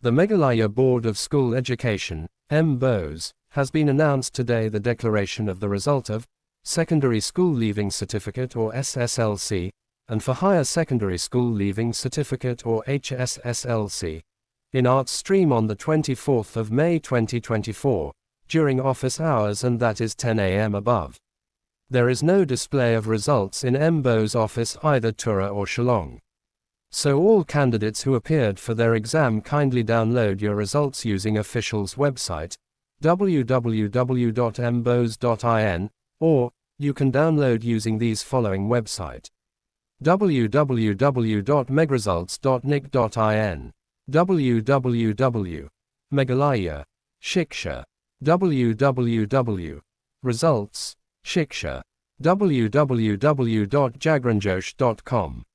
The Meghalaya Board of School Education, mbose, has been announced today the declaration of the result of Secondary School Leaving Certificate or SSLC, and for Higher Secondary School Leaving Certificate or HSSLC, in Arts Stream on the 24th of May 2024, during office hours, and that is 10 a.m. above. There is no display of results in mbose office either Tura or Shillong. So all candidates who appeared for their exam, kindly download your results using official's website, www.mbose.in, or you can download using these following website: www.megresults.nic.in, www.Meghalaya, Shiksha, www.Results, Shiksha, www.jagranjosh.com.